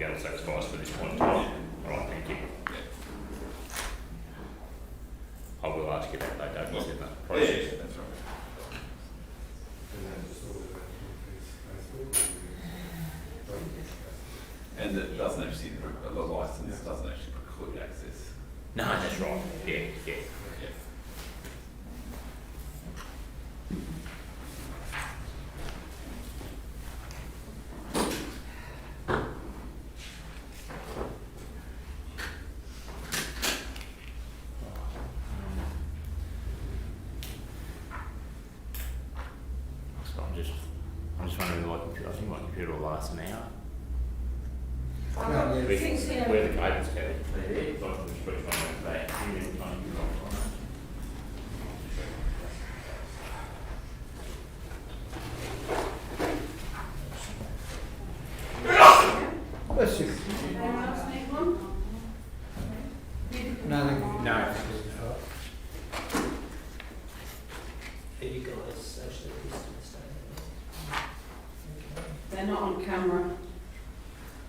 that'll satisfy us for this point in time. All right, thank you. I will ask you about that, Douglas, in that process. Yeah, that's right. And it doesn't actually, the licence doesn't actually preclude access. No, that's right. Yeah, yeah. Yeah. So I'm just wondering, I think my computer will last an hour. Yeah. Where the cable's carried. There, so I can just put it on the back. Bless you. Nothing. No. Are you guys socially distanced? They're not on camera.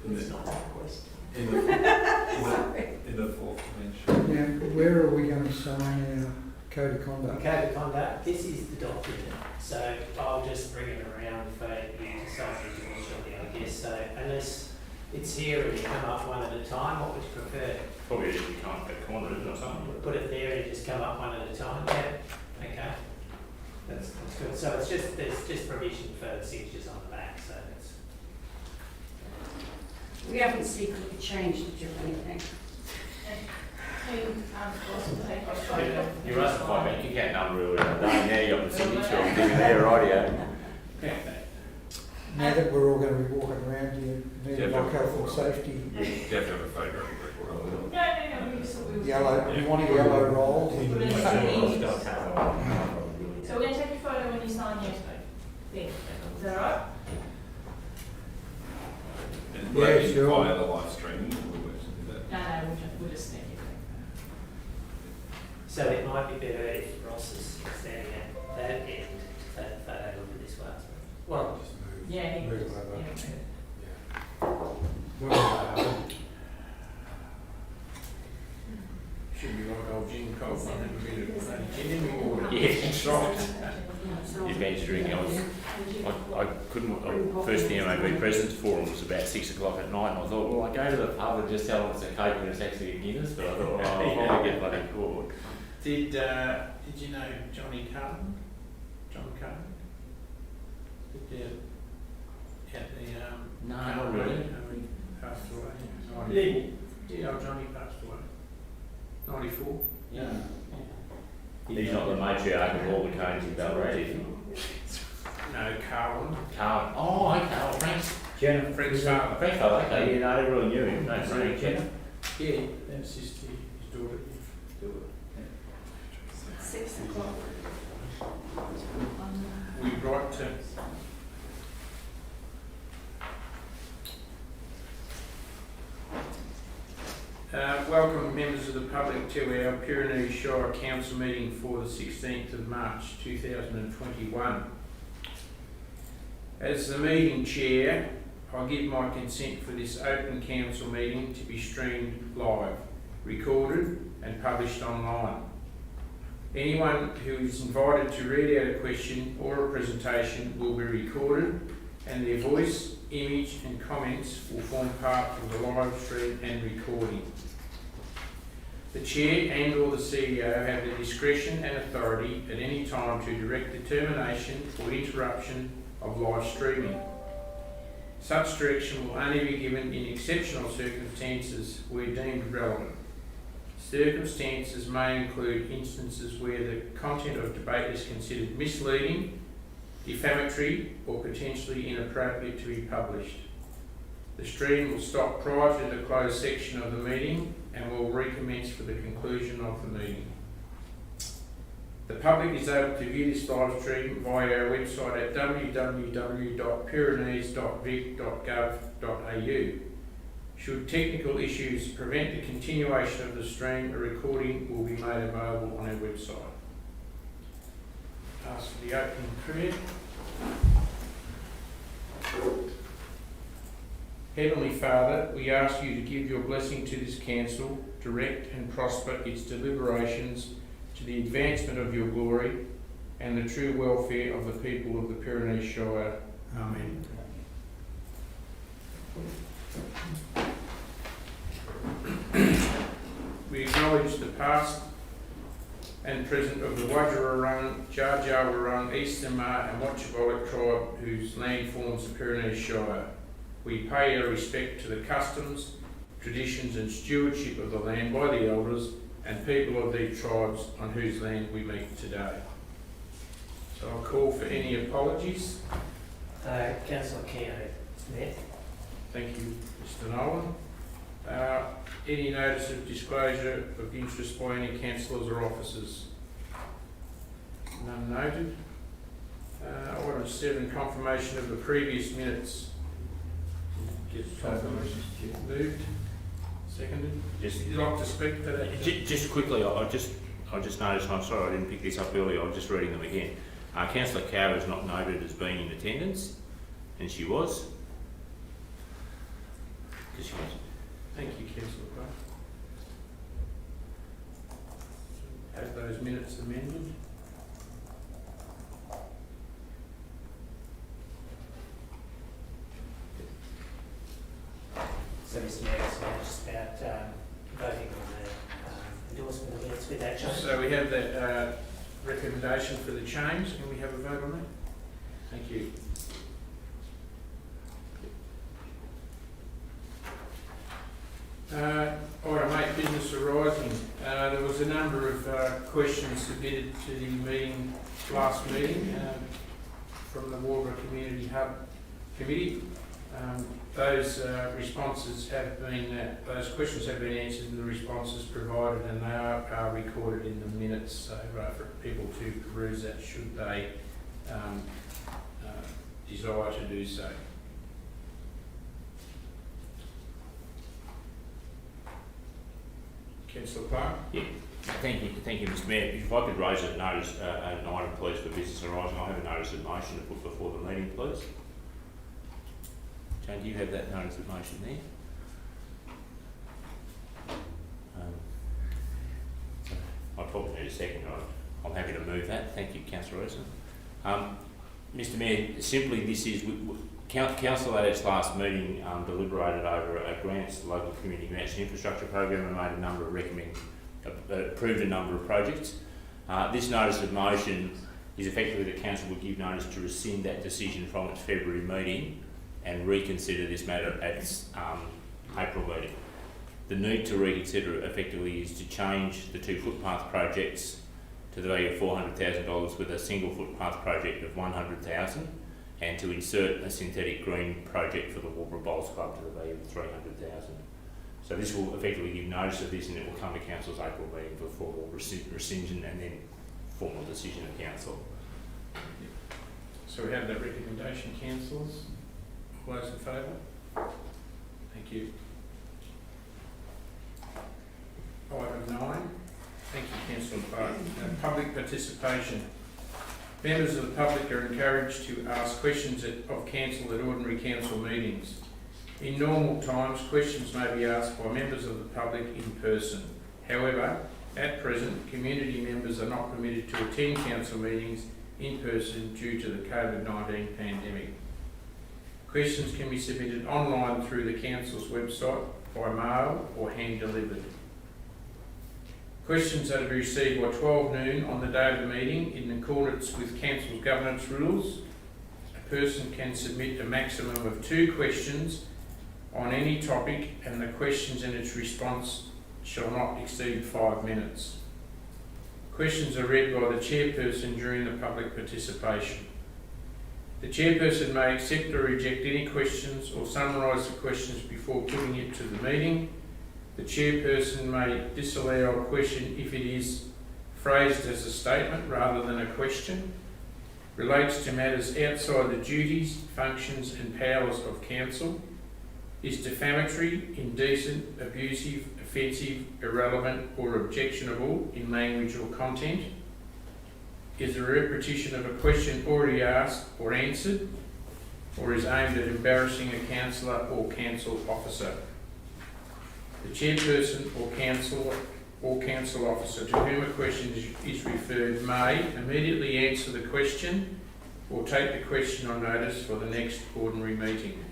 It's not a question. In the fourth dimension. Now, where are we going to sign our code of The conduct? code of conduct, this is the document, so I'll just bring it around for you to sign individually, I guess. So unless it's here and you come up one at a time, what would you prefer? Probably if you can't get corner, isn't it, or something? Put it there and just come up one at a time? Yeah. Okay. That's good. So there's just provision for signatures on the back, so that's. We haven't secretly changed it or anything. You're asking 5 minutes, you can't number it all day. Now you got the signature on there, rightio. Now that we're all going to be walking around, do you need Yeah, like health and safety? You have to have a photographic record. No, we just thought we were. Yellow, you want a yellow roll? So we're going to take a photo when you sign your thing. Is that right? And Yeah, maybe sure. via the live streaming, No, we'll just sneak it. So it might be better if Ross is standing at that end to take the photo of this one. Well, Yeah, he Move was. it over. Yeah. Should be like old Jim Cobb, I think we're going to get him or. Yeah, that's right. You've been drinking. I couldn't. First the MAB President's Forum was about 6 o'clock at night, and I thought, well, I go to the pub and just tell them it's a Coke and it's actually a Guinness, but I thought, well, I'll get bloody caught. Did you know Johnny Carton? John Carton? At the No, not really. He passed away. Yeah, Johnny passed away. 94. Yeah. He's not the matriarch of all the cones in Ballarat, is he? No, Carlin. Carl. Oh, okay. Oh, Frank's. Jennifer. Frank's father. Frank's father. Okay, yeah, no, I really knew him. No, Frank. Yeah. Yeah, that's his daughter. 6 o'clock. We write to. Welcome members of the public to our Pyrenees Shire Council meeting for the 16th of March 2021. As the meeting chair, I give my consent for this open council meeting to be streamed live, recorded and published online. Anyone who is invited to read out a question or a presentation will be recorded, and their voice, image and comments will form part of the live stream and recording. The Chair and or the CEO have the discretion and authority at any time to direct the termination or interruption of live streaming. Such direction will only be given in exceptional circumstances where deemed relevant. Circumstances may include instances where the content of debate is considered misleading, defamatory or potentially inappropriate to be published. The stream will stop prior to the closed section of the meeting and will recommence for the conclusion of the meeting. The public is able to view this live stream via our website at www.pyrenees.vic.gov.au. Should technical issues prevent the continuation of the stream, a recording will be made available on our website. Ask for the opening prayer. Heavenly Father, we ask you to give your blessing to this council, direct and prosper its deliberations to the advancement of your glory and the true welfare of the people of the Pyrenees Shire. Amen. We acknowledge the past and present of the Wadjarurrung, Jar Jarwurrung, Eastern Mar and Watchabolek tribe whose land forms the Pyrenees Shire. We pay our respect to the customs, traditions and stewardship of the land by the elders and people of these tribes on whose land we meet today. So I'll call for any apologies. Councillor Keogh, Mayor. Thank you, Mr. Nolan. Any notice of disclosure of interest by any councillors or officers? None noted. Item 7, confirmation of the previous minutes. Get confirmation moved. Seconded. Just, You'd like to speak to that? just quickly, I just noticed, I'm sorry I didn't pick this up earlier, I'm just reading them again. Councillor Cow is not noted as being in attendance, and she was. She was. Thank you, Councillor Clark. Have those minutes amended. So, Mr. Mayor, it's now just about voting on the endorsement of minutes with that change. So we have that recommendation for the change, and we have a vote on that. Thank you. Item 8, business arising. There was a number of questions submitted to the meeting, last meeting, from the Waterbury Community Hub Committee. Those responses have been, those questions have been answered and the responses provided, and they are recorded in the minutes, so for people to peruse that should they desire to do so. Councillor Clark? Yeah, thank you, Mr. Mayor. If I could raise an item, please, for business arising, I have a notice of motion to put before the meeting, please. Jane, do you have that notice of motion there? I probably need a second. I'm happy to move that. Thank you, Councillor Rosen. Mr. Mayor, simply this is, Council at its last meeting deliberated over a local community grants and infrastructure program and made a number of approved a number of projects. This notice of motion is effectively that Council would give notice to rescind that decision from its February meeting and reconsider this matter at its April meeting. The need to reconsider effectively is to change the 2 footpath projects to the value of $400,000 with a single footpath project of $100,000 and to insert a synthetic green project for the Waterbury Bowls Club to the value of $300,000. So this will effectively give notice of this and it will come to Council's April meeting for formal rescission and then formal decision of Council. So we have that recommendation, councillors. All those in favour? Thank you. Item 9. Thank you, Councillor Clark. Public participation. Members of the public are encouraged to ask questions of Council at ordinary Council meetings. In normal times, questions may be asked by members of the public in person. However, at present, community members are not permitted to attend Council meetings in person due to the COVID-19 pandemic. Questions can be submitted online through the Council's website, by mail or hand-delivered. Questions are to be received by 12 noon on the day of the meeting in accordance with Council's governance rules. A person can submit a maximum of 2 questions on any topic and the questions and its response shall not exceed 5 minutes. Questions are read by the chairperson during the public participation. The chairperson may accept or reject any questions or summarise the questions before putting it to the meeting. The chairperson may disallow a question if it is phrased as a statement rather than a question, relates to matters outside the duties, functions and powers of Council, is defamatory, indecent, abusive, offensive, irrelevant or objectionable in language or content, is a repetition of a question already asked or answered, or is aimed at embarrassing a councillor or council officer. The chairperson or council officer to whom a question is referred may immediately answer the question or take the question on notice for the next ordinary meeting.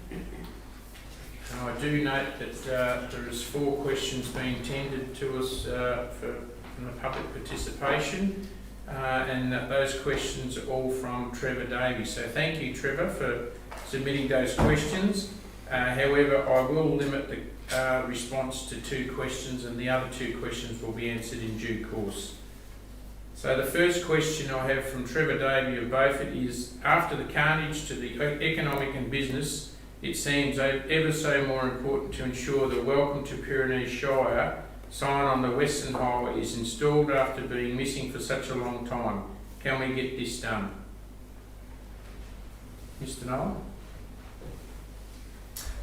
And I do note that there is 4 questions being tendered to us from the public participation, and that those questions are all from Trevor Davies. So thank you, Trevor, for submitting those questions. However, I will limit the response to 2 questions, and the other 2 questions will be answered in due course. So the first question I have from Trevor Davey of Beaufort is, after the carnage to the economic and business, it seems ever so more important to ensure the Welcome to Pyrenees Shire sign on the Western Highway is installed after being missing for such a long time. Can we get this done? Mr. Nolan?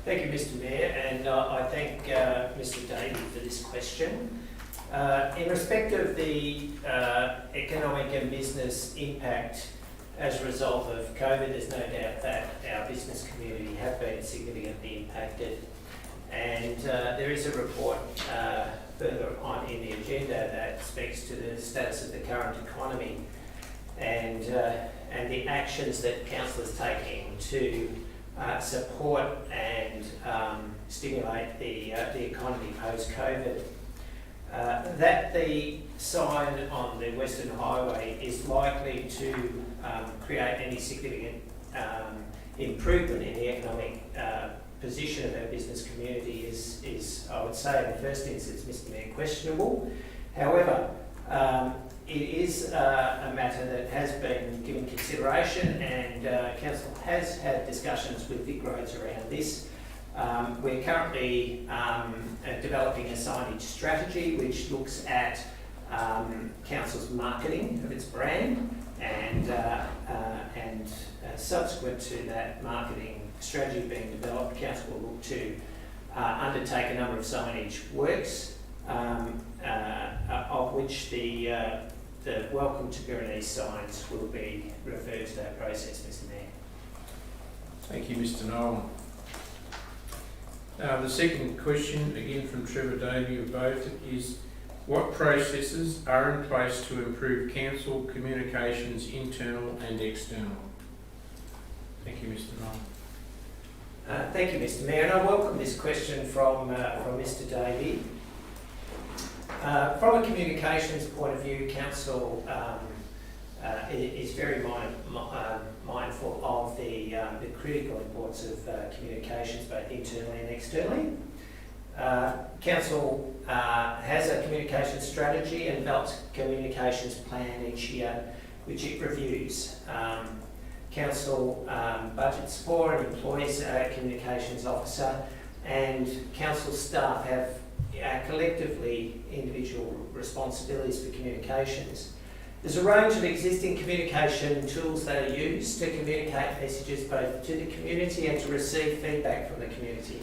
Thank you, Mr. Mayor, and I thank Mr. Davey for this question. In respect of the economic and business impact as a result of COVID, there's no doubt that our business community have been significantly impacted, and there is a report further on in the agenda that speaks to the status of the current economy and the actions that council is taking to support and stimulate the economy post-COVID. That the sign on the Western Highway is likely to create any significant improvement in the economic position of our business community is, I would say, in the first instance, Mr. Mayor, questionable. However, it is a matter that has been given consideration, and Council has had discussions with Vic Roads around this. We're currently developing a signage strategy which looks at Council's marketing of its brand, and subsequent to that marketing strategy being developed, Council will look to undertake a number of signage works, of which the Welcome to Pyrenees signs will be referred to that process, Mr. Mayor. Thank you, Mr. Nolan. The second question, again from Trevor Davey of Beaufort, is what processes are in place to improve council communications, internal and external? Thank you, Mr. Nolan. Thank you, Mr. Mayor, and I welcome this question from Mr. Davey. From a communications point of view, Council is very mindful of the critical importance of communications, both internally and externally. Council has a communications strategy and develops a communications plan each year, which it reviews. Council budgets for and employs a communications officer, and Council staff have collectively individual responsibilities for communications. There's a range of existing communication tools that are used to communicate messages both to the community and to receive feedback from the community.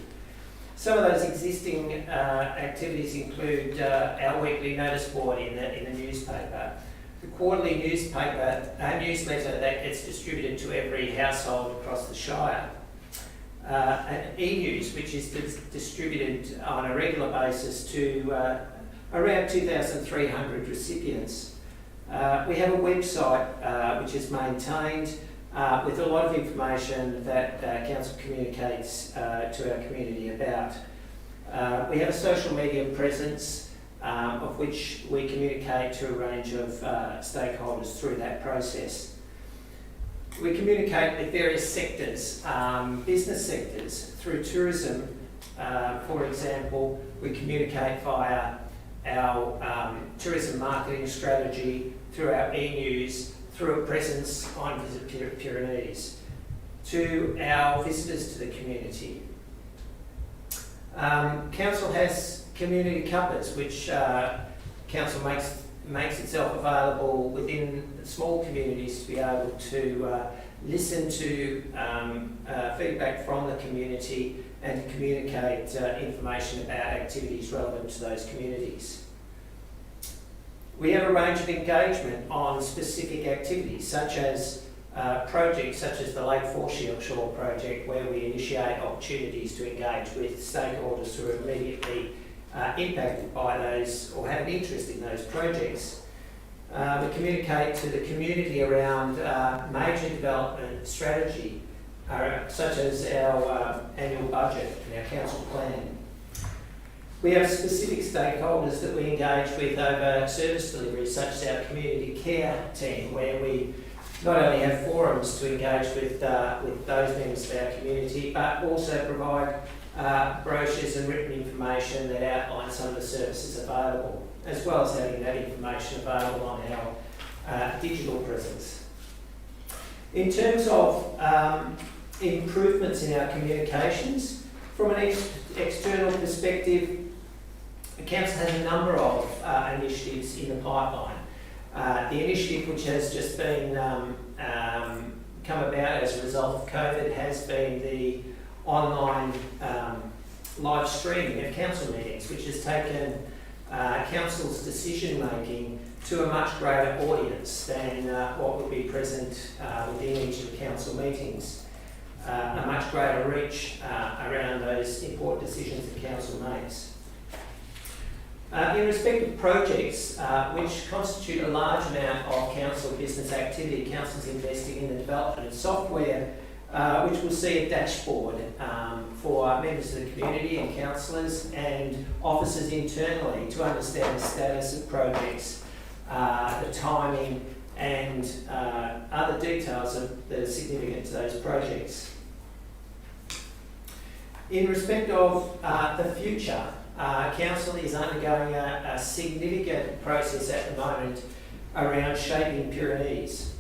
Some of those existing activities include our weekly notice board in the newspaper, the quarterly newsletter that gets distributed to every household across the Shire, and e-news, which is distributed on a regular basis to around 2,300 recipients. We have a website which is maintained with a lot of information that Council communicates to our community about. We have a social media presence of which we communicate to a range of stakeholders through that process. We communicate with various sectors, business sectors, through tourism. For example, we communicate via our tourism marketing strategy, through our e-news, through a presence on Visit Pyrenees, to our visitors to the community. Council has community cuppas, which Council makes itself available within small communities to be able to listen to feedback from the community and communicate information about activities relevant to those communities. We have a range of engagement on specific activities, such as projects such as the Lake Foreshore project, where we initiate opportunities to engage with stakeholders who are immediately impacted by those or have an interest in those projects. We communicate to the community around major development strategy, such as our annual budget and our council plan. We have specific stakeholders that we engage with over service delivery, such as our community care team, where we not only have forums to engage with those members of our community, but also provide brochures and written information that outline some of the services available, as well as having that information available on our digital presence. In terms of improvements in our communications, from an external perspective, the council has a number of initiatives in the pipeline. The initiative which has just been come about as a result of COVID has been the online live streaming of council meetings, which has taken council's decision making to a much greater audience than what would be present within each of the council meetings. A much greater reach around those important decisions that council makes. In respect of projects which constitute a large amount of council business activity, council is investing in the development of software which will see a dashboard for members of the community and councillors and officers internally to understand the status of projects, the timing and other details that are significant to those projects. In respect of the future, Council is undergoing a significant process at the moment around shaping Pyrenees.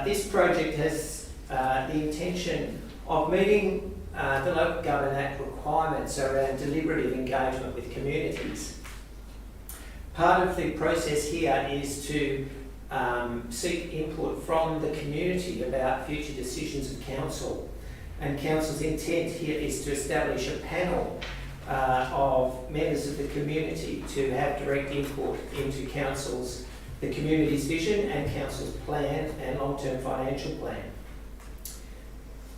This project has the intention of meeting the Local Government Act requirements around deliberative engagement with communities. Part of the process here is to seek input from the community about future decisions of Council. And Council's intent here is to establish a panel of members of the community to have direct input into the community's vision and Council's plan and long-term financial plan.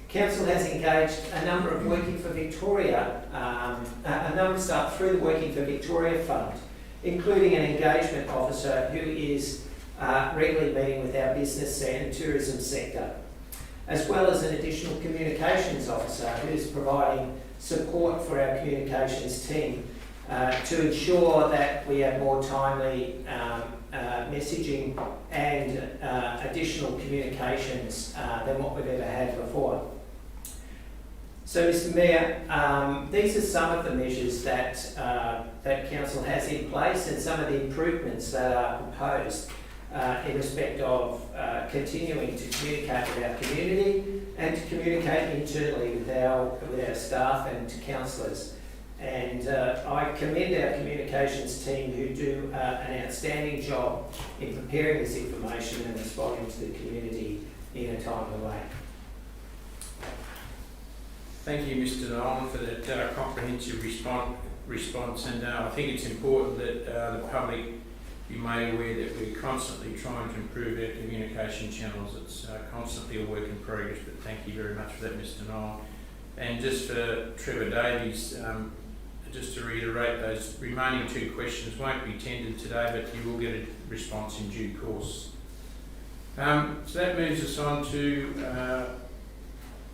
Council has engaged a number of Working for Victoria, a number of staff through the Working for Victoria Fund, including an engagement officer who is regularly meeting with our business and tourism sector, as well as an additional communications officer who is providing support for our communications team to ensure that we have more timely messaging and additional communications than what we've ever had before. So, Mr Mayor, these are some of the measures that Council has in place and some of the improvements that are proposed in respect of continuing to communicate with our community and to communicate internally with our staff and to councillors. And I commend our communications team who do an outstanding job in preparing this information and responding to the community in a timely way. Thank you, Mr Nolan, for that comprehensive response, and I think it's important that the public be made aware that we're constantly trying to improve our communication channels. It's constantly a work in progress, but thank you very much for that, Mr Nolan. And just for Trevor Davies, just to reiterate, those remaining two questions won't be tendered today, but you will get a response in due course. So that moves us on to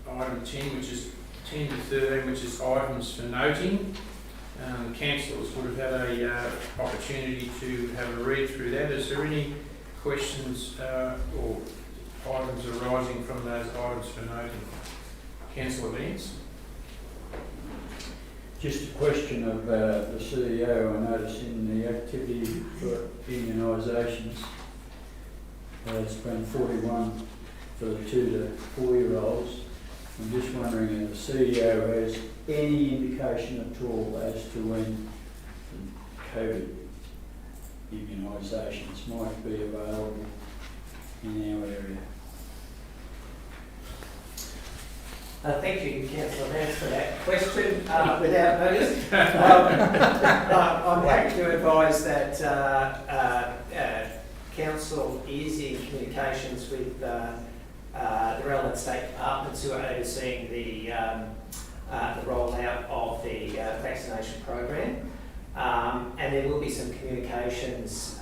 item 10, which is 10 to 13, which is items for noting. The councillors would have had a opportunity to have a read through that. Is there any questions or items arising from those items for noting? Councillor Vance? Just a question of the CEO. I noticed in the activity for immunisations, it's been 41 for the 2 to 4 year olds. I'm just wondering if the CEO has any indication at all as to when COVID immunisations might be available in our area. Thank you, Councillor Vance, for that question. Without notice, I'm happy to advise that Council is in communications with the relevant state departments who are overseeing the rollout of the vaccination program. And there will be some communications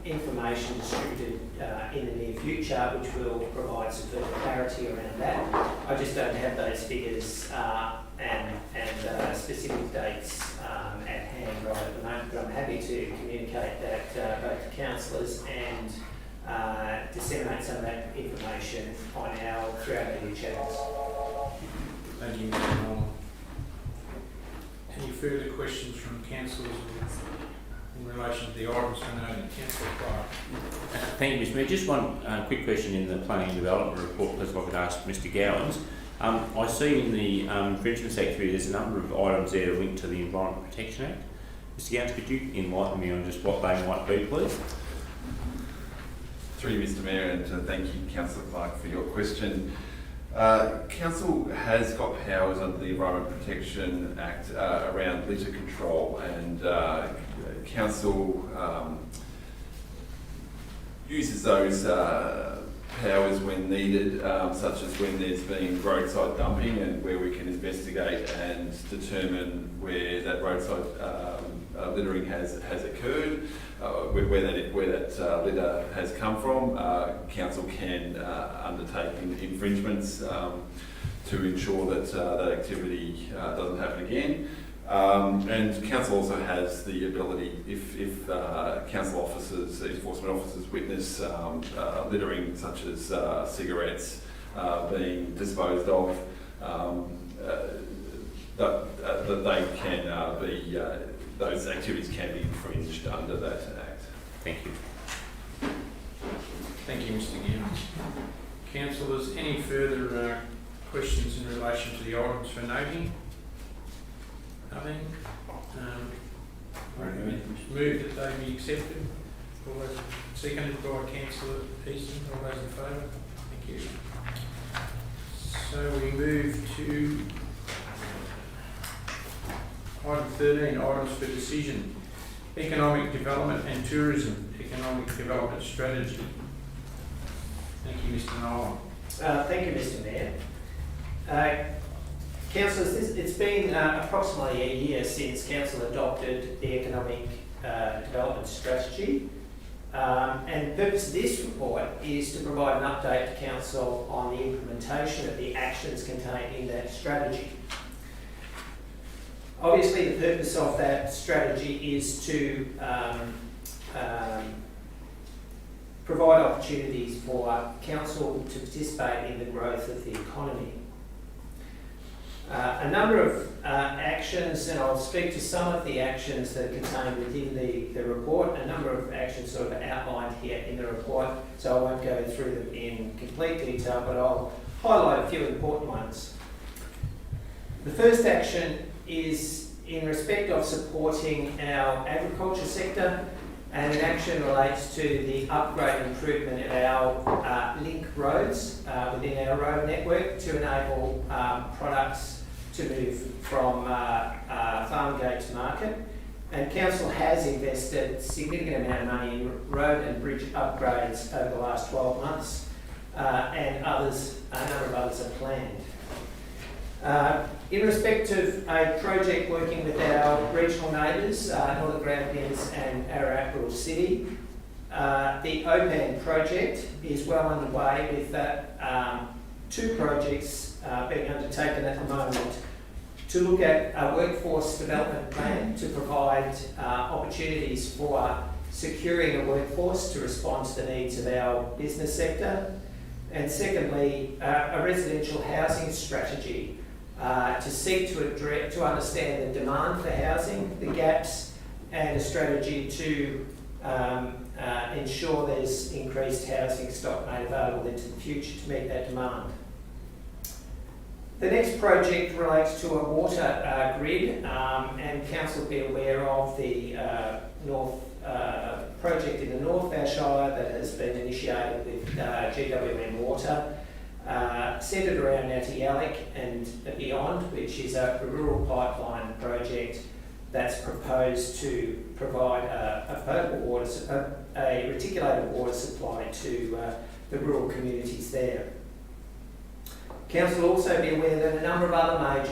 information distributed in the near future, which will provide some further clarity around that. I just don't have those figures and specific dates at hand right at the moment, but I'm happy to communicate that both to councillors and disseminate some of that information on our throughout media channels. Thank you, Mr. Norman. Any further questions from councillors in relation to the items for noting? Councillor Clark. Thank you, Mr Mayor. Just one quick question in the planning and development report, please, if I could ask Mr Gowans. I see in the infringements activity there's a number of items there linked to the Environment Protection Act. Mr Gowans, could you enlighten me on just what they might be, please? Through you, Mr Mayor, and thank you, Councillor Clark, for your question. Council has got powers under the Environment Protection Act around litter control, and Council uses those powers when needed, such as when there's been roadside dumping and where we can investigate and determine where that roadside littering has occurred, where that litter has come from. Council can undertake infringements to ensure that that activity doesn't happen again. And Council also has the ability, if Council officers, enforcement officers witness littering such as cigarettes being disposed of, that they can be, those activities can be infringed under that Act. Thank you. Thank you, Mr Gowans. Councillors, any further questions in relation to the items for noting? Nothing. Move that they be accepted. All those, seconded by Councillor Easton. All those in favour? Thank you. So we move to item 13, items for decision. Economic development and tourism. Economic development strategy. Thank you, Mr Nolan. Thank you, Mr Mayor. Councillors, it's been approximately a year since Council adopted the Economic Development Strategy, and the purpose of this report is to provide an update to Council on the implementation of the actions contained in that strategy. Obviously, the purpose of that strategy is to provide opportunities for Council to participate in the growth of the economy. A number of actions, and I'll speak to some of the actions that are contained within the report. A number of actions sort of outlined here in the report, so I won't go through them in complete detail, but I'll highlight a few important ones. The first action is in respect of supporting our agriculture sector, and an action relates to the upgrade and improvement of our link roads within our road network to enable products to move from farm gate to market. And Council has invested a significant amount of money in road and bridge upgrades over the last 12 months, and a number of others are planned. In respect of a project working with our regional neighbours, Northern Grampians and Ararat City, the OPAN project is well underway with two projects being undertaken at the moment to look at a workforce development plan to provide opportunities for securing a workforce to respond to the needs of our business sector. And secondly, a residential housing strategy to seek to understand the demand for housing, the gaps, and a strategy to ensure there's increased housing stock made available into the future to meet that demand. The next project relates to a water grid, and Council will be aware of the project in the North Shire that has been initiated with GWM Water, centred around Nattiallic and beyond, which is a rural pipeline project that's proposed to provide a potable water, a reticulated water supply to the rural communities there. Council will also be aware that a number of other major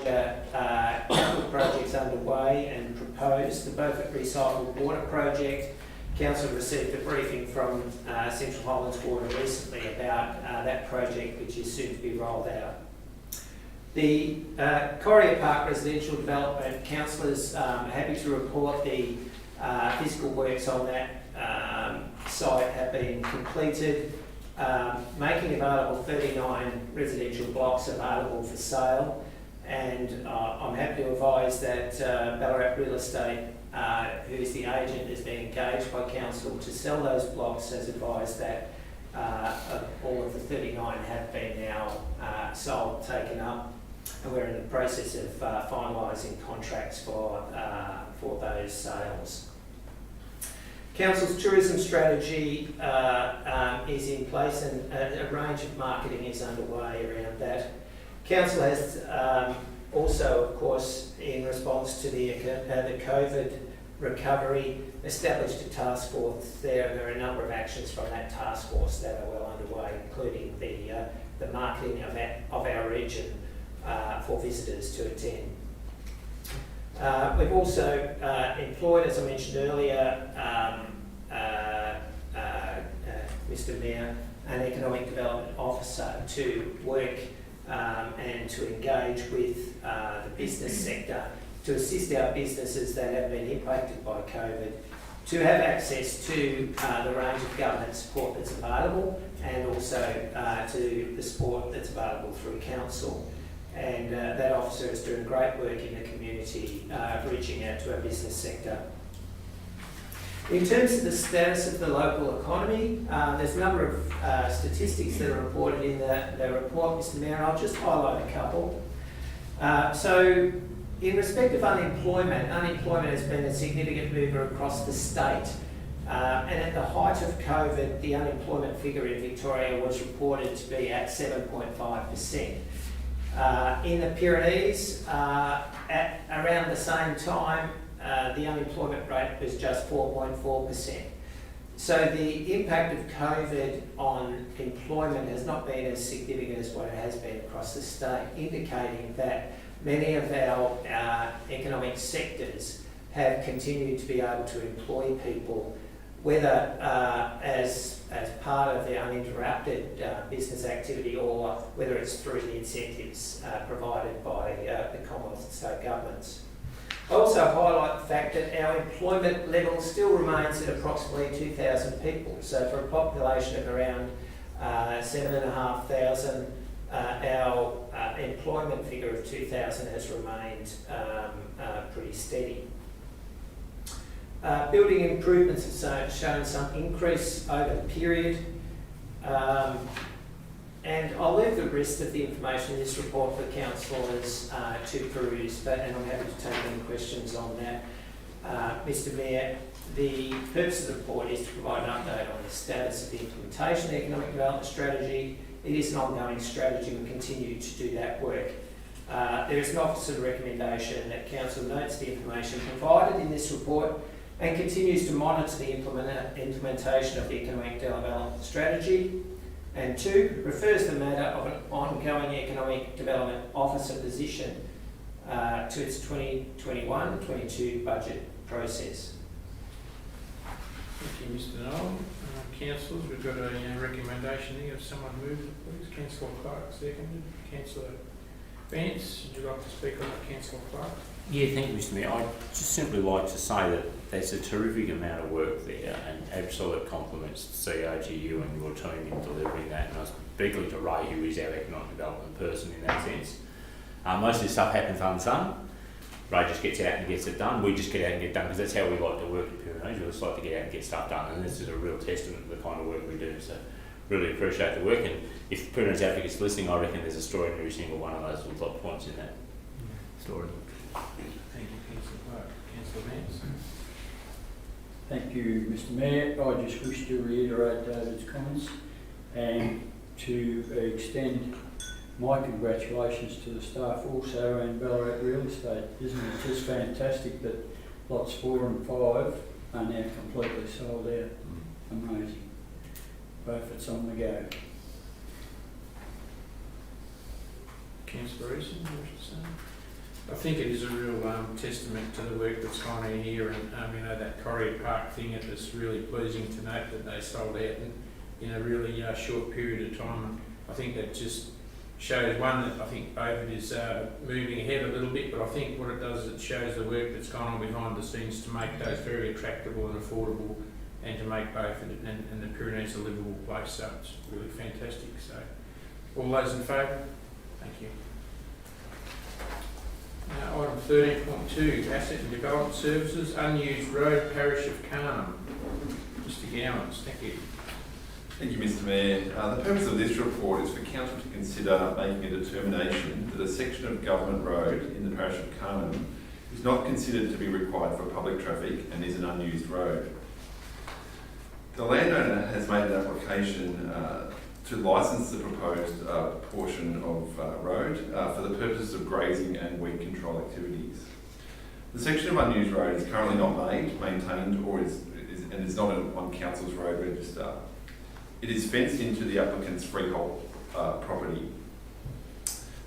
capital projects underway and proposed. The Beaufort Recycled Water Project. Council received a briefing from Central Highlands Water recently about that project, which is soon to be rolled out. The Correa Park residential development, councillors are happy to report the physical works on that site have been completed, making available 39 residential blocks available for sale, and I'm happy to advise that Ballarat Real Estate, who is the agent, is being engaged by council to sell those blocks, as advised that all of the 39 have been now sold, taken up, and we're in the process of finalising contracts for those sales. Council's tourism strategy is in place, and a range of marketing is underway around that. Council has also, of course, in response to the COVID recovery, established a task force there, and there are a number of actions from that task force that are well underway, including the marketing of our region for visitors to attend. We've also employed, as I mentioned earlier, Mr. Mayor, an economic development officer to work and to engage with the business sector to assist our businesses that have been impacted by COVID to have access to the range of government support that's available, and also to the support that's available through council. And that officer is doing great work in the community, reaching out to our business sector. In terms of the status of the local economy, there's a number of statistics that are reported in the report, Mr. Mayor. I'll just highlight a couple. So, in respect of unemployment has been a significant mover across the state. And at the height of COVID, the unemployment figure in Victoria was reported to be at 7.5%. In the Pyrenees, at around the same time, the unemployment rate was just 4.4%. So the impact of COVID on employment has not been as significant as what it has been across the state, indicating that many of our economic sectors have continued to be able to employ people, whether as part of the uninterrupted business activity, or whether it's through the incentives provided by the Commonwealth and state governments. I also highlight the fact that our employment level still remains at approximately 2,000 people. So for a population of around 7,500, our employment figure of 2,000 has remained pretty steady. Building improvements have shown some increase over the period, and I'll leave the rest of the information in this report for councillors to peruse, and I'm happy to take any questions on that. Mr. Mayor, the purpose of the report is to provide an update on the status of the implementation of the Economic Development Strategy. It is an ongoing strategy and we continue to do that work. There is an officer recommendation that Council notes the information provided in this report and continues to monitor the implementation of the Economic Development Strategy. And 2, refers the matter of an ongoing Economic Development Officer position to its 2021-22 budget process. Thank you, Mr. Noel. Councillors, we've got a recommendation here. If someone move it, please. Councillor Clark, seconded. Councillor Vance, would you like to speak on that, Councillor Clark? Yeah, thank you, Mr. Mayor. I'd just simply like to say that there's a terrific amount of work there, and absolute compliments to CRGU and your team in delivering that. And I was particularly to Ray, who is our economic development person in that sense. Most of this stuff happens unsung. Ray just gets out and gets it done. We just get out and get done, because that's how we like to work at Pyrenees. We just like to get out and get stuff done, and this is a real testament to the kind of work we do. So really appreciate the work, and if Pyrenees Advocates listening, I reckon there's a story in every single one of those little top points in that story. Thank you, Councillor Clark. Councillor Vance. Thank you, Mr. Mayor. I just wish to reiterate David's comments and to extend my congratulations to the staff also and Ballarat Real Estate. Isn't it just fantastic that lots 4 and 5 are now completely sold out? Amazing. Both it's on the go. Councillor Easton, you wish to say? I think it is a real testament to the work that's gone in here, and that Corrie Park thing, it was really pleasing to note that they sold out in a really short period of time. And I think that just shows, one, that I think Beaufort is moving ahead a little bit, but I think what it does is it shows the work that's gone on behind the scenes to make those very attractable and affordable, and to make Beaufort and the Pyrenees a livable place. So it's really fantastic. So all those in favour? Thank you. Now, item 13.2, Asset and Development Services, Unused Road, Parish of Carnham. Mr. Gowans, thank you. Thank you, Mr. Mayor. The purpose of this report is for Council to consider making a determination that a section of government road in the parish of Carnham is not considered to be required for public traffic and is an unused road. The landowner has made an application to licence the proposed portion of road for the purposes of grazing and weed control activities. The section of unused road is currently not maintained, or is not on Council's road register. It is fenced into the applicant's freehold property.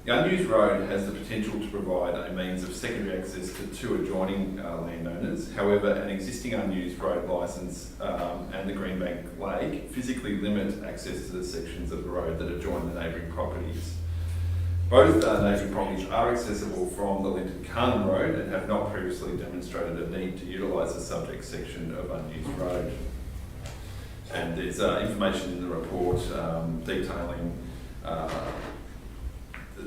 The unused road has the potential to provide a means of secondary access to two adjoining landowners. However, an existing unused road licence and the Greenbank Lake physically limit access to the sections of the road that adjoin the neighbouring properties. Both neighbouring properties are accessible from the Linton Carnham Road and have not previously demonstrated a need to utilise the subject section of unused road. And there's information in the report detailing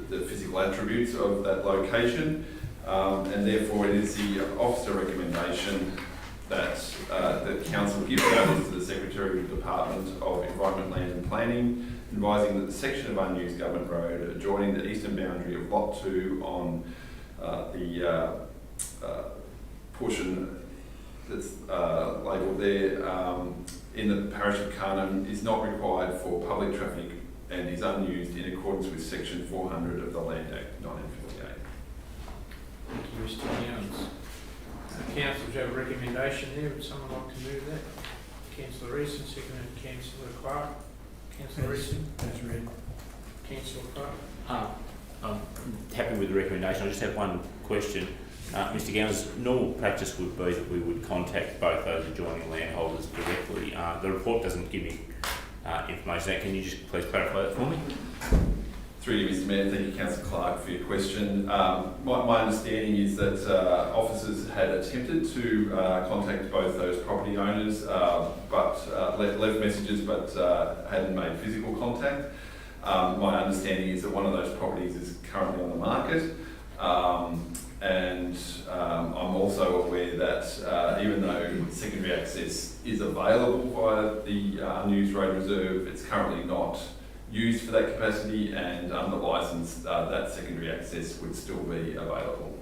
the physical attributes of that location, and therefore it is the officer recommendation that the Council give notice to the Secretary of the Department of Environment, Land and Planning, advising that the section of unused government road adjoining the eastern boundary of Lot 2 on the portion that's labelled there in the parish of Carnham is not required for public traffic and is unused in accordance with section 400 of the Land Act 1958. Thank you, Mr. Gowans. Council, do you have a recommendation there? Would someone like to move that? Councillor Easton, seconded Councillor Clark. Councillor Easton? That's read. Councillor Clark? I'm happy with the recommendation. I just have one question. Mr. Gowans, normal practice would be that we would contact both those adjoining landholders directly. The report doesn't give me information. Can you just please clarify that for me? Through you, Mr. Mayor, thank you, Councillor Clark, for your question. My understanding is that officers had attempted to contact both those property owners, but left messages, but hadn't made physical contact. My understanding is that one of those properties is currently on the market, and I'm also aware that even though secondary access is available via the unused road reserve, it's currently not used for that capacity, and under licence that secondary access would still be available.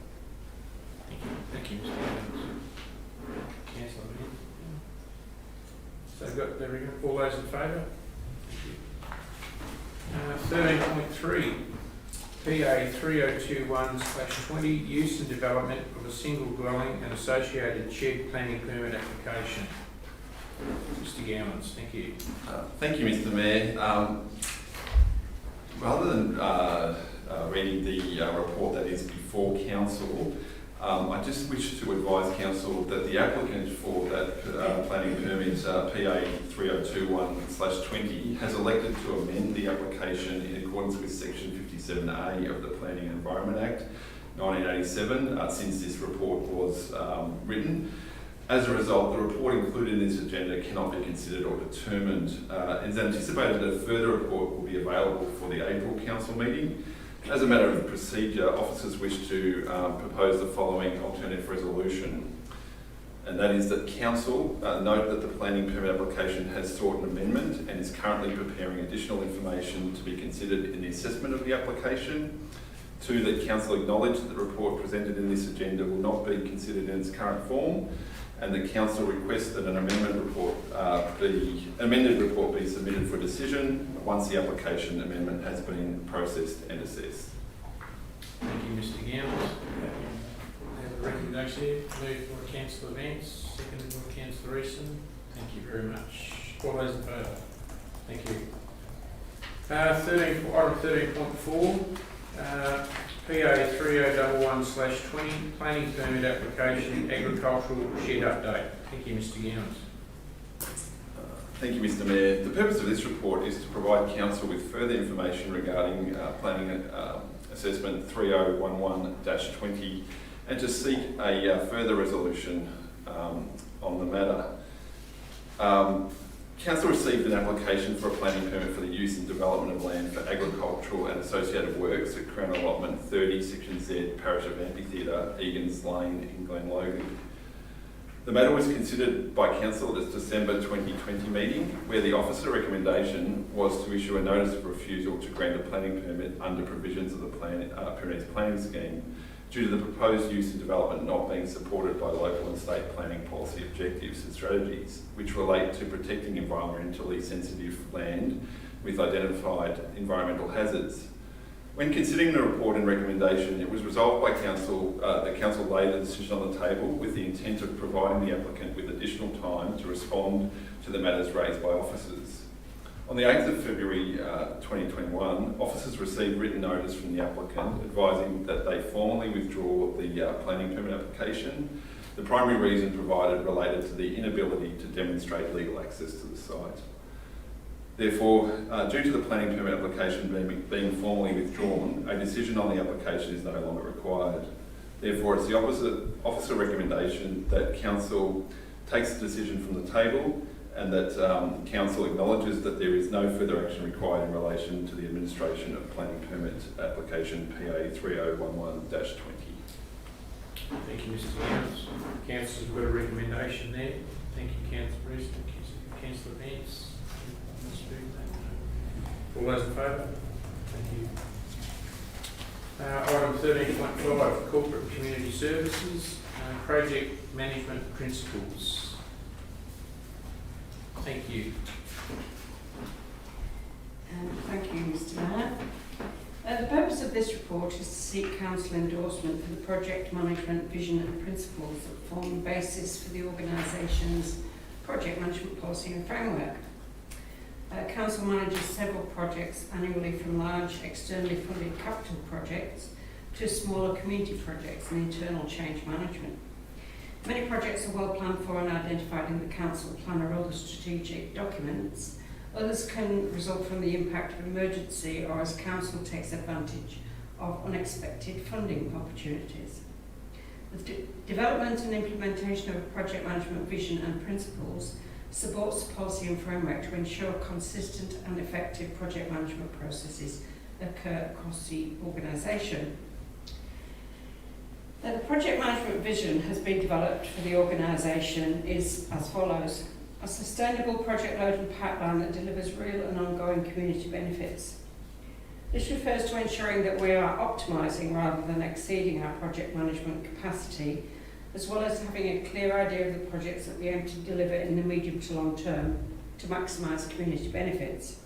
Thank you. Thank you, Mr. Gowans. Councillor Mann? So there we go. All those in favour? Thank you. 13.3. PA 3021/20, use and development of a single dwelling and associated shed planning permit application. Mr. Gowans, thank you. Thank you, Mr. Mayor. Rather than reading the report that is before Council, I just wish to advise Council that the applicant for that planning permit, PA 3021/20, has elected to amend the application in accordance with Section 57A of the Planning and Environment Act 1987, since this report was written. As a result, the report included in this agenda cannot be considered or determined. It is anticipated that a further report will be available for the April Council meeting. As a matter of procedure, officers wish to propose the following alternative resolution, and that is that Council note that the planning permit application has sought an amendment and is currently preparing additional information to be considered in the assessment of the application. 2, that Council acknowledge that the report presented in this agenda will not be considered in its current form, and the Council requests that an amended report be submitted for decision once the application amendment has been processed and assessed. Thank you, Mr. Gowans. Have a recommendation here. Moved by Councillor Vance, seconded by Councillor Easton. Thank you very much. All those in favour? Thank you. Item 13.4, PO 3011/20, planning permit application, agricultural shed update. Thank you, Mr. Gowans. Thank you, Mr. Mayor. The purpose of this report is to provide Council with further information regarding planning assessment 3011-20 and to seek a further resolution on the matter. Council received an application for a planning permit for the use and development of land for agricultural and associated works at Crown Allotment 30, Section Z, Parish of Amphitheatre, Egan's Lane in Glenlogan. The matter was considered by Council at its December 2020 meeting, where the officer recommendation was to issue a notice of refusal to grant a planning permit under provisions of the Pyrenees planning scheme due to the proposed use and development not being supported by local and state planning policy objectives and strategies, which relate to protecting environmentally sensitive land with identified environmental hazards. When considering the report and recommendation, it was resolved by Council that Council lay the decision on the table with the intent of providing the applicant with additional time to respond to the matters raised by officers. On the 8th of February 2021, officers received written notice from the applicant advising that they formally withdraw the planning permit application. The primary reason provided related to the inability to demonstrate legal access to the site. Therefore, due to the planning permit application being formally withdrawn, a decision on the application is no longer required. Therefore, it's the officer recommendation that Council takes the decision from the table and that Council acknowledges that there is no further action required in relation to the administration of planning permit application PA 3011-20. Thank you, Mr. Gowans. Council's got a recommendation there. Thank you, Councillor Bruce. Thank you, Councillor Vance. All those in favour? Thank you. Item 13.5, corporate community services, project management principles. Thank you. Thank you, Mr. Mayor. The purpose of this report is to seek council endorsement for the project management vision and principles that form the basis for the organisation's project management policy and framework. Council manages several projects annually, from large externally funded capital projects to smaller community projects and internal change management. Many projects are well planned for and identified in the council plan or other strategic documents. Others can result from the impact of emergency or as council takes advantage of unexpected funding opportunities. The development and implementation of a project management vision and principles supports the policy and framework to ensure consistent and effective project management processes occur across the organisation. The project management vision has been developed for the organisation is as follows: a sustainable project load and pipeline that delivers real and ongoing community benefits. This refers to ensuring that we are optimising rather than exceeding our project management capacity, as well as having a clear idea of the projects that we aim to deliver in the medium to long term to maximise community benefits.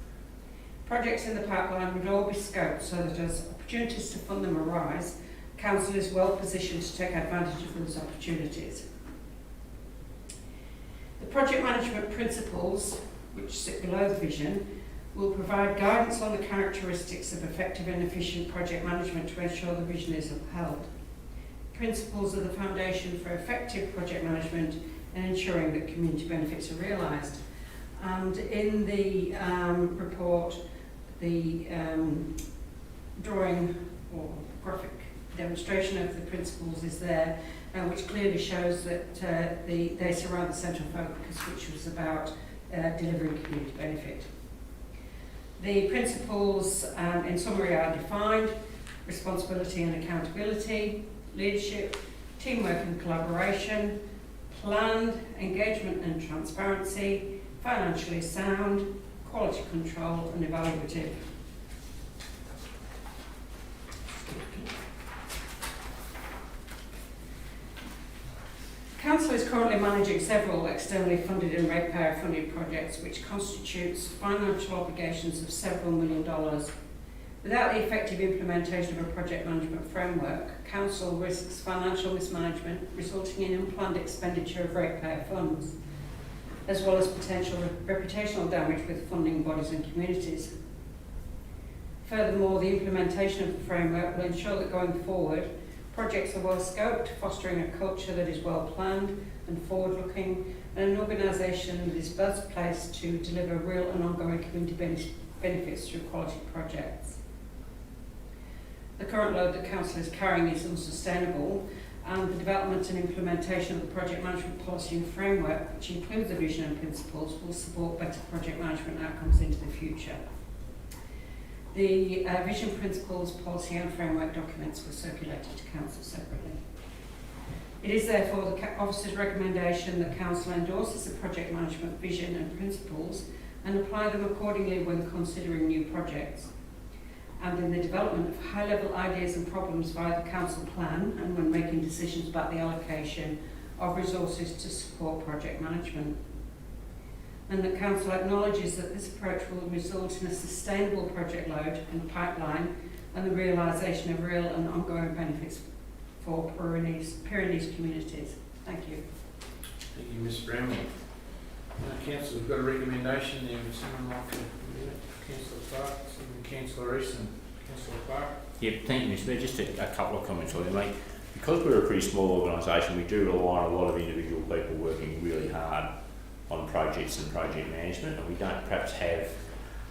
Projects in the pipeline would all be scoped so that as opportunities to fund them arise, Council is well positioned to take advantage of those opportunities. The project management principles, which sit below the vision, will provide guidance on the characteristics of effective and efficient project management to ensure the vision is upheld. Principles are the foundation for effective project management and ensuring that community benefits are realised. And in the report, the drawing or graphic demonstration of the principles is there, which clearly shows that they surround the central focus, which was about delivering community benefit. The principles, in summary, are defined: responsibility and accountability, leadership, teamwork and collaboration, planned, engagement and transparency, financially sound, quality control and evaluative. Council is currently managing several externally funded and ratepayer funded projects, which constitutes financial obligations of several $1 million. Without the effective implementation of a project management framework, Council risks financial mismanagement resulting in unplanned expenditure of ratepayer funds, as well as potential reputational damage with funding bodies and communities. Furthermore, the implementation of the framework will ensure that going forward, projects are well scoped, fostering a culture that is well planned and forward-looking, and an organisation that is best placed to deliver real and ongoing community benefits through quality projects. The current load that Council is carrying is unsustainable, and the development and implementation of the project management policy and framework, which includes the vision and principles, will support better project management outcomes into the future. The vision, principles, policy and framework documents were circulated to Council separately. It is therefore the Officer's recommendation that Council endorses the project management vision and principles and apply them accordingly when considering new projects, and in the development of high-level ideas and problems via the Council plan and when making decisions about the allocation of resources to support project management. And that Council acknowledges that this approach will result in a sustainable project load and pipeline and the realisation of real and ongoing benefits for Pyrenees communities. Thank you. Thank you, Ms Bramwell. Council, we've got a recommendation there. Would someone like to read it? Councillor Clark, Councillor Easton. Councillor Clark. Yeah, thank you, Mr Mayor. Just a couple of comments on there, mate. Because we're a pretty small organisation, we do rely on a lot of individual people working really hard on projects and project management, and we don't perhaps have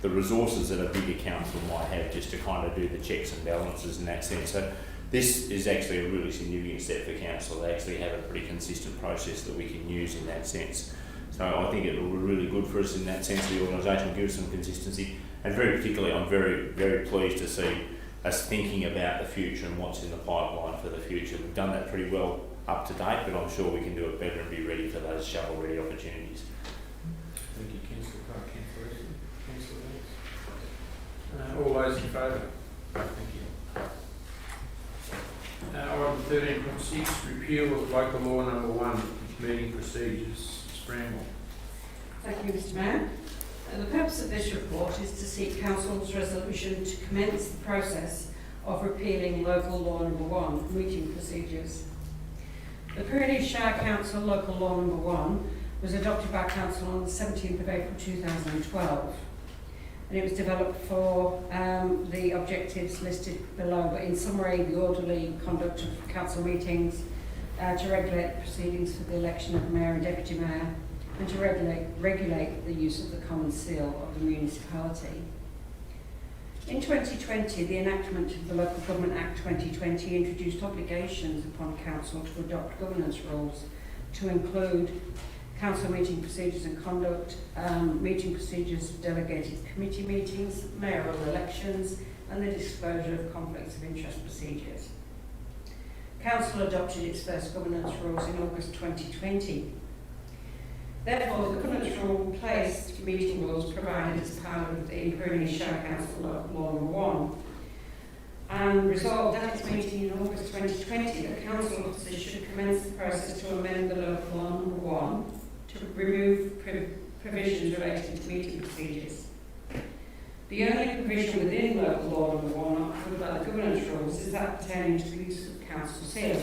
the resources that a bigger council might have just to kind of do the checks and balances in that sense. So this is actually a really significant step for council. They actually have a pretty consistent process that we can use in that sense. So I think it will be really good for us in that sense. The organisation will give us some consistency, and very particularly I'm very, very pleased to see us thinking about the future and what's in the pipeline for the future. We've done that pretty well up to date, but I'm sure we can do it better and be ready for those shovel-ready opportunities. Thank you, Councillor Clark. Councillor Easton. Councillor Lewis. All those in favour? Thank you. Item 13.6, repeal of local law number 1, meeting procedures. Ms Bramwell. Thank you, Mr Mayor. The purpose of this report is to seek Council's resolution to commence the process of repealing local law number 1, meeting procedures. The Pyrenees Shire Council Local Law number 1 was adopted by Council on the 17th of April 2012, and it was developed for the objectives listed below, but in summary, the orderly conduct of council meetings, to regulate the proceedings for the election of mayor and deputy mayor, and to regulate the use of the common seal of the municipality. In 2020, the enactment of the Local Government Act 2020 introduced obligations upon Council to adopt governance rules to include council meeting procedures and conduct, meeting procedures of delegated committee meetings, mayoral elections, and the disclosure of conflicts of interest procedures. Council adopted its first governance rules in August 2020. Therefore, the governance rule placed meeting rules provided as part of the Pyrenees Shire Council Law number 1, and resolved at its meeting in August 2020 that council officers should commence the process to amend the local law number 1 to remove provisions related to meeting procedures. The only provision within local law number 1 not covered by the governance rules is that pertaining to the use of council seal.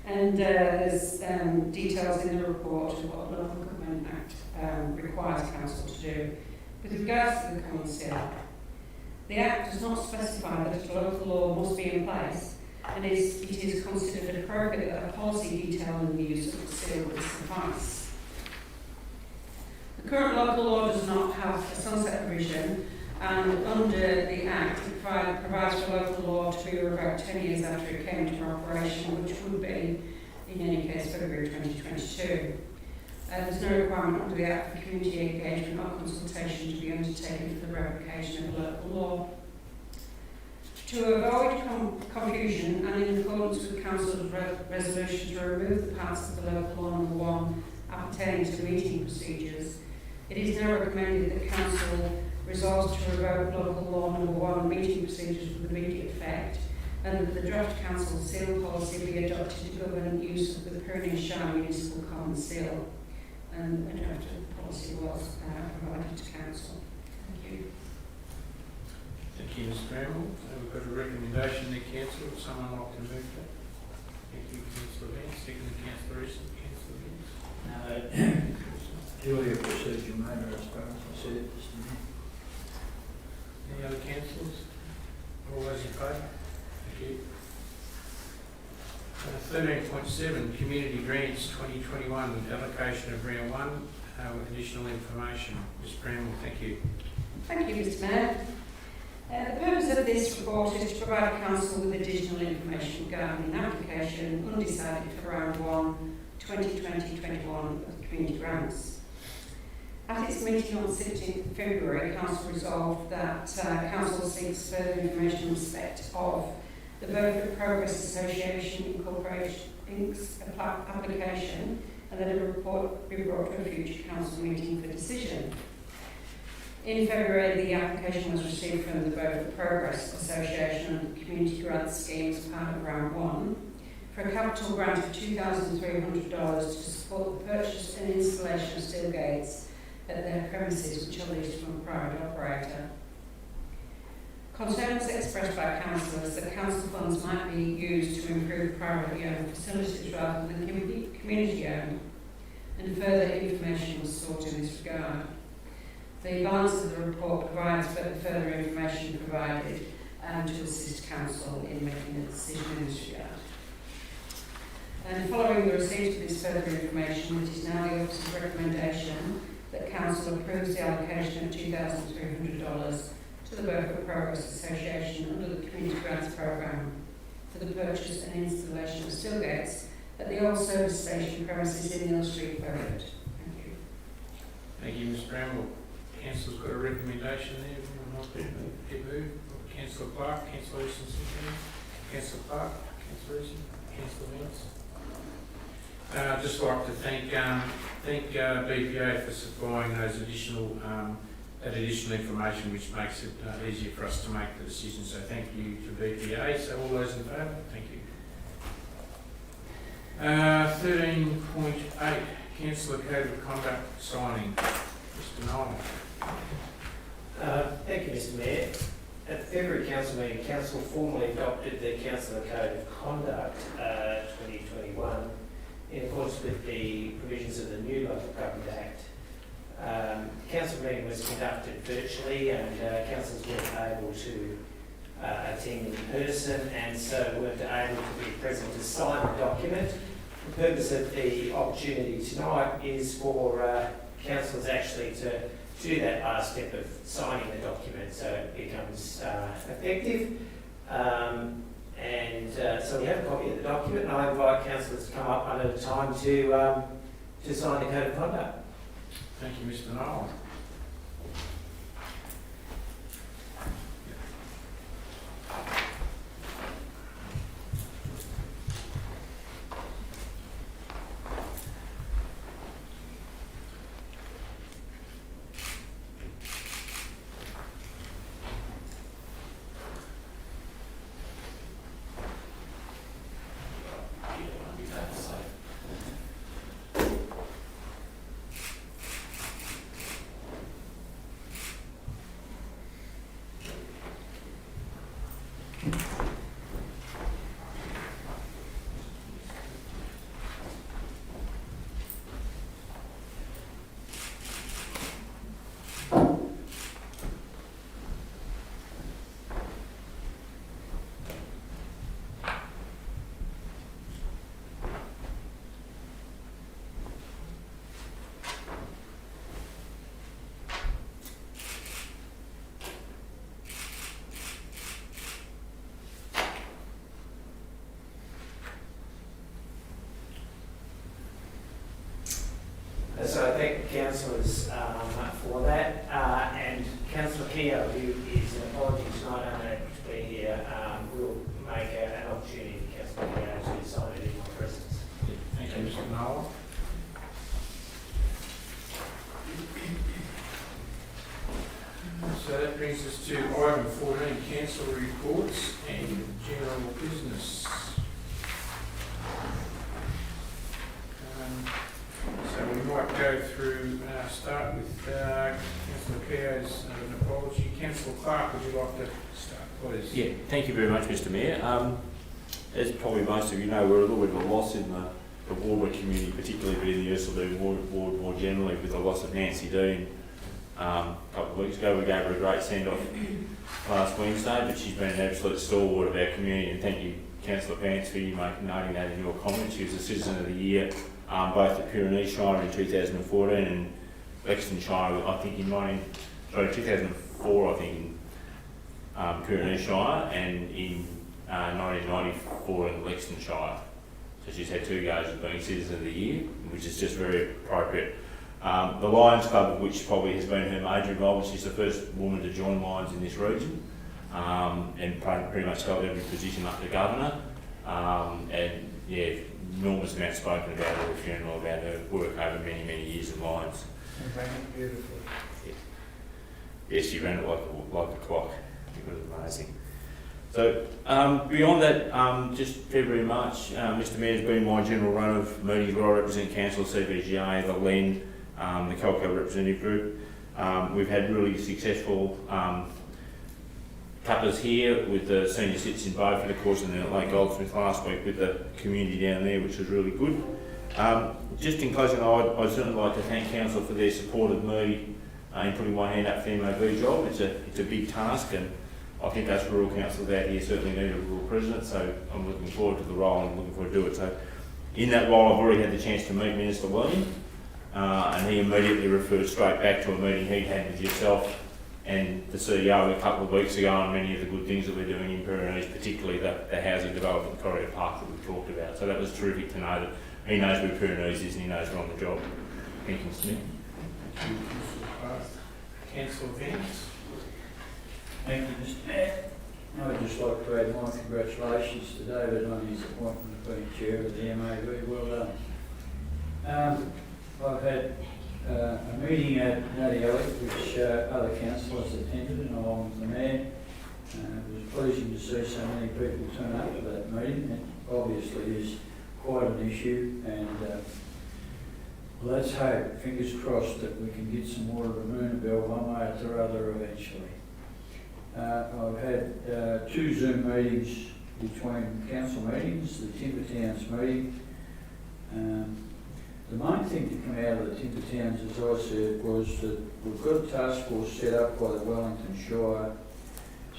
And there's details in the report of what the Local Government Act requires council to do. With regards to the common seal, the Act does not specify that a local law must be in place, and it is considered appropriate that a policy detailing the use of the seal would suffice. The current local law does not have a sunset provision, and under the Act it provides for local law to be revoked 10 years after it came into operation, which would be, in any case, February 2022. There's no requirement under the Act for community engagement or consultation to be undertaken for the revocation of a local law. To avoid confusion and in accordance with Council's resolution to remove the parts of the local law number 1 appertaining to meeting procedures, it is now recommended that Council resolves to revoke local law number 1 meeting procedures with immediate effect, and that the draft council seal policy be adopted to govern use of the Pyrenees Shire municipal common seal. And a draft policy was provided to council. Thank you. Thank you, Ms Bramwell. We've got a recommendation there, Councillor. Would someone like to move that? Thank you, Councillor Vance. Second, Councillor Easton. Councillor Vance. Earlier procedure matter as far as I said it, Mr Mayor. Any other councillors? All those in favour? Thank you. 13.7, Community Grants 2021, allocation of round 1, additional information. Ms Bramwell, thank you. Thank you, Mr Mayor. The purpose of this report is to provide Council with additional information regarding the application undecided for round 1, 2020-21 of the community grants. At its meeting on 16th February, Council resolved that Council seeks further information in respect of the Burford Progress Association Incorporated's application, and that a report be brought to a future Council meeting for decision. In February, the application was received from the Burford Progress Association and the Community Grant Scheme as part of Round 1 for a capital grant of $2,300 to support the purchase and installation of steel gates at their premises, which are leased from a private operator. Concerns expressed by councillors that council funds might be used to improve privately owned facilities rather than community owned, and further information was sought in this regard. The balance of the report provides further information provided to assist council in making a decision in this regard. And following the receipt of this further information, it is now the officer's recommendation that council approves the allocation of $2,300 to the Burford Progress Association under the Community Grants Programme for the purchase and installation of steel gates at the old service station premises in Hill Street, Burford. Thank you. Thank you, Ms Bramwell. Council's got a recommendation there. Everyone like to Councillor Clark, Councillor Easton, Councillor Clark, Councillor Easton, Councillor Mills. I'd just like to thank BPA for supplying those additional information, which makes it easier for us to make the decision. So thank you to BPA. So all those in favour? Thank you. 13.8, Councillor Code of Conduct signing. Mr Nolan. Thank you, Mr Mayor. At the February Council meeting, Council formally adopted the Councillor Code of Conduct 2021 in accordance with the provisions of the new Local Government Act. Council meeting was conducted virtually, and councillors weren't able to attend in person, and so weren't able to be present to sign the document. The purpose of the opportunity tonight is for councillors actually to do that last step of signing the document so it becomes effective. So we have a copy of the document, and I invite councillors to come up one at a time to sign the Code of Conduct. Thank you, Mr Nolan. So I thank the councillors for that, and Councillor Keogh, who is an apology tonight, unable to be here, will make an opportunity for Councillor Keogh to sign it in my presence. Thank you, Mr Nolan. So that brings us to item 14, council reports and general business. So we might go through, start with Councillor Keogh's an apology. Councillor Clark, would you like to start, please? Yeah, thank you very much, Mr Mayor. As probably most of you know, we're a little bit of a loss in the Warburg community, particularly but in the Ursula ward more generally, with the loss of Nancy Dean a couple of weeks ago. We gave her a great send-off last Wednesday, but she's been an absolute stalwart of our community, and thank you, Councillor Pants, for you noting that in your comments. She was a Citizen of the Year, both at Pyrenees Shire in 2014 and Lexington Shire, I think in 2004, I think, in Pyrenees Shire, and in 1994 in Lexington Shire. So she's had 2 goes of being Citizen of the Year, which is just very appropriate. The Lions Club, which probably has been her major involvement, she's the first woman to join Lions in this region, and pretty much held every position up to Governor. And yeah, enormous amount spoken about her funeral, about her work over many, many years in Lions. And ran it beautifully. Yeah, she ran it like a clock. It was amazing. So beyond that, just February and March, Mr Mayor's been my general run of meetings where I represent Council, CBGA, the LEN, the Calco representative group. We've had really successful cuppers here with the senior citizen in Beaufort, of course, and then at Lake Goldsmith last week with the community down there, which was really good. Just in closing, I'd certainly like to thank Council for their support of me in putting my hand up for the MOV job. It's a big task, and I think us rural councils out here certainly need a rural president, so I'm looking forward to the role and I'm looking forward to do it. So in that role, I've already had the chance to meet Minister William, and he immediately referred straight back to a meeting he'd had with yourself and the CEO a couple of weeks ago on many of the good things that we're doing in Pyrenees, particularly the housing development corridor park that we've talked about. So that was terrific to know that he knows where Pyrenees is and he knows we're on the job. Thank you, Mr. Smith. Councillor Vance. Thank you, Mr Mayor. I'd just like to add my congratulations to David on his appointment of being chair of the MAV. Well done. I've had a meeting at Natty Elliott which other councillors attended, and along with the Mayor. It was pleasing to see so many people turn up to that meeting. It obviously is quite an issue, and let's hope, fingers crossed, that we can get some water to Moonabel one way or the other eventually. I've had 2 Zoom meetings between council meetings, the Timber Towns meeting. The main thing to come out of the Timber Towns, as I said, was that we've got a task force set up by the Wellington Shire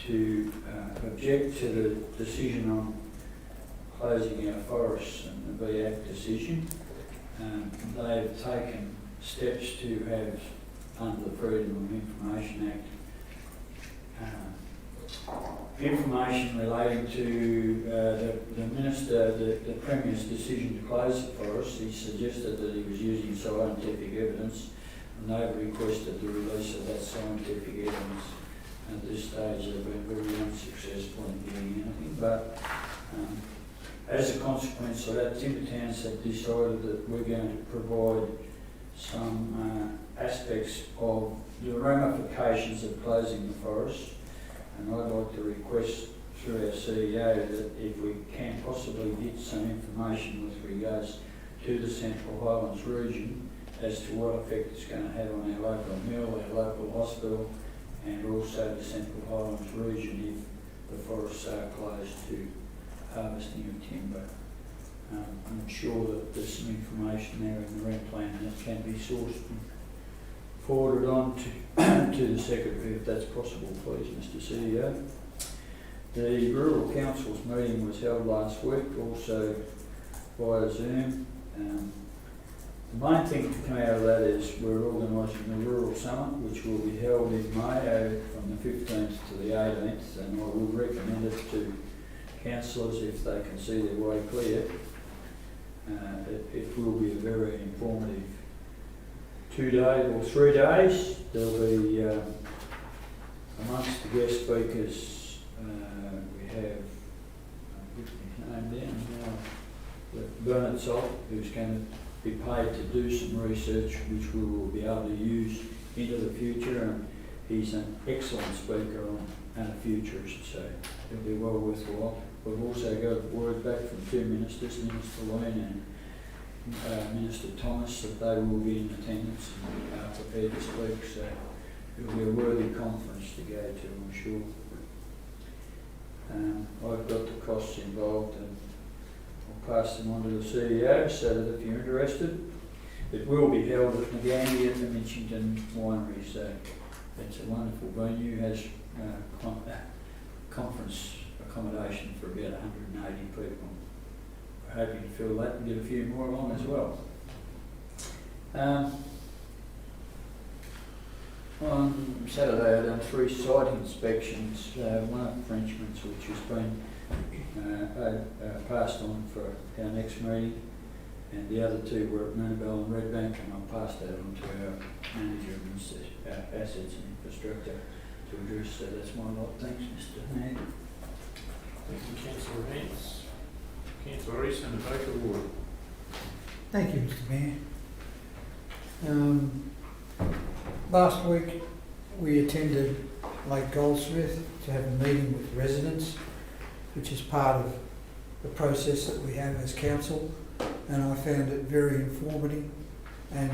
to object to the decision on closing our forests and the BAC decision. They've taken steps to have, under the Freedom of Information Act, information relating to the Minister, the Premier's decision to close the forest. He suggested that he was using scientific evidence, and they've requested the release of that scientific evidence. At this stage, they've been very unsuccessful in getting anything, but as a consequence of that, Timber Towns have decided that we're going to provide some aspects of the ramifications of closing the forest. And I'd like to request through our CEO that if we can possibly get some information with regards to the Central Highlands region as to what effect it's going to have on our local mill, our local hospital, and also the Central Highlands region if the forests are closed to harvesting of timber. I'm sure that there's some information there in the rent plan that can be sourced and forwarded on to the Secretary if that's possible, please, Mr CEO. The Rural Council's meeting was held last week, also via Zoom. The main thing to come out of that is we're organising the Rural Summit, which will be held in May from the 15th to the 18th, and I would recommend it to councillors if they can see their way clear. It will be a very informative 2 days or 3 days. There'll be amongst the guest speakers, we have, I'll put his name down now, Bernard Salt, who's going to be paid to do some research which we will be able to use into the future, and he's an excellent speaker and a futurist, so it'll be well worthwhile. We've also got word back from 2 ministers, Minister Lane and Minister Thomas, that they will be in attendance and are prepared to speak, so it'll be a worthy conference to go to, I'm sure. I've got the costs involved, and I'll pass them on to the CEO so that if you're interested, It will be held at Nagambie at the Mitchington Winery, so it's a wonderful venue, has conference accommodation for about 180 people. We're hoping to fill that and get a few more along as well. On Saturday I done 3 site inspections, one at Frenchman's which has been passed on for our next meeting, and the other 2 were at Moonabel and Redbank, and I'll pass that on to our manager of assets and infrastructure to address. So that's my lot. Thanks, Mr. Mayor. Thank you, Councillor Vance. Councillor Rees and the vocal ward. Thank you, Mr. Mayor. Last week we attended Lake Goldsmith to have a meeting with residents, which is part of the process that we have as council, and I found it very informative, and